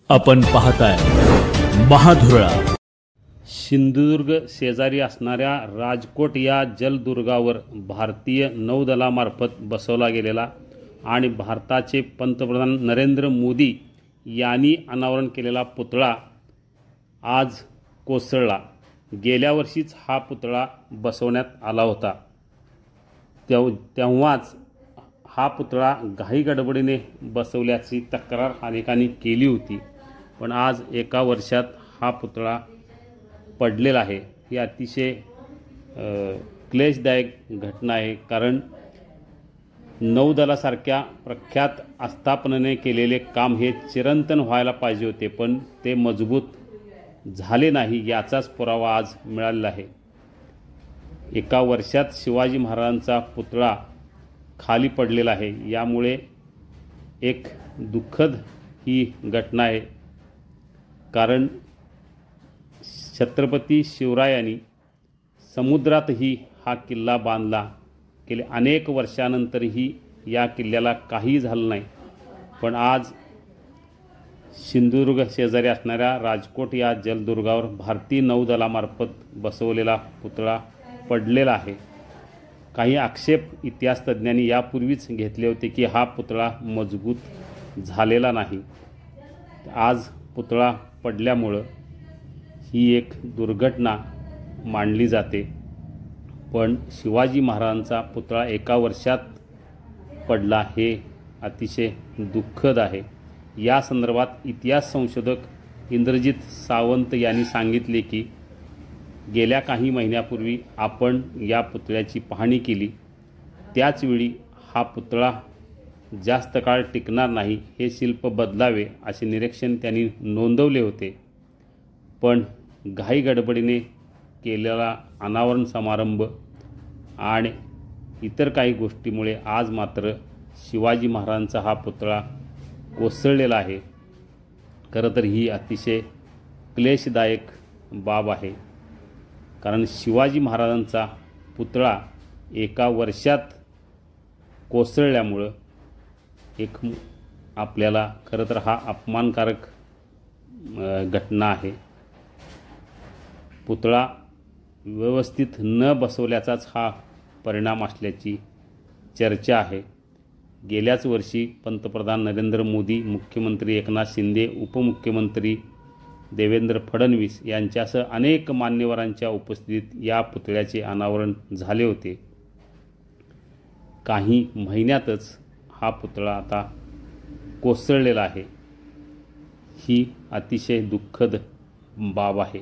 आपण पाहताय महाधुरा। सिंधुदुर्ग शेजारी असणाऱ्या राजकोट या जलदुर्गावर भारतीय नौदलामार्फत बसवला गेलेला आणि भारताचे पंतप्रधान नरेंद्र मोदी यांनी अनावरण केलेला पुतळा आज कोसळला। गेल्या वर्षीच हा पुतळा बसवण्यात आला होता। तेव्हाच हा पुतळा घाई गडबडीने बसवल्याची तक्रार अनेकांनी केली होती, पण आज एका वर्षात हा पुतळा पडलेला आहे। ही अतिशय क्लेशदायक घटना आहे, कारण नौदलासारख्या प्रख्यात आस्थापनेने केलेले काम हे चिरंतन व्हायला पाहिजे होते, पण ते मजबूत झाले नाही याचाच पुरावा आज मिळालेला आहे। एका वर्षात शिवाजी महाराजांचा पुतळा खाली पडलेला आहे, यामुळे एक दुःखद ही घटना आहे। कारण छत्रपती शिवरायांनी समुद्रातही हा किल्ला बांधला, गेले अनेक वर्षानंतरही या किल्ल्याला काही झालं नाही, पण आज सिंधुदुर्ग शेजारी असणाऱ्या राजकोट या जलदुर्गावर भारतीय नौदलामार्फत बसवलेला पुतळा पडलेला आहे। काही आक्षेप इतिहासतज्ञांनी यापूर्वीच घेतले होते की हा पुतळा मजबूत झालेला नाही। आज पुतळा पडल्यामुळं ही एक दुर्घटना मानली जाते, पण शिवाजी महाराजांचा पुतळा एका वर्षात पडला हे अतिशय दुःखद आहे। या संदर्भात इतिहास संशोधक इंद्रजित सावंत यांनी सांगितले की गेल्या काही महिन्यापूर्वी आपण या पुतळ्याची पाहणी केली, त्याचवेळी हा पुतळा जास्त काळ टिकणार नाही, हे शिल्प बदलावे असे निरीक्षण त्यांनी नोंदवले होते, पण घाई गडबडीने केलेला अनावरण समारंभ आणि इतर काही गोष्टीमुळे आज मात्र शिवाजी महाराजांचा हा पुतळा कोसळलेला आहे। खरं तर ही अतिशय क्लेशदायक बाब आहे, कारण शिवाजी महाराजांचा पुतळा एका वर्षात कोसळल्यामुळं एक आपल्याला खरं तर हा अपमानकारक घटना आहे। पुतळा व्यवस्थित न बसवल्याचाच हा परिणाम असल्याची चर्चा आहे। गेल्याच वर्षी पंतप्रधान नरेंद्र मोदी, मुख्यमंत्री एकनाथ शिंदे, उपमुख्यमंत्री देवेंद्र फडणवीस यांच्यासह अनेक मान्यवरांच्या उपस्थितीत या पुतळ्याचे अनावरण झाले होते। काही महिन्यातच हा पुतळा आता कोसळलेला आहे। ही अतिशय दुःखद बाब आहे।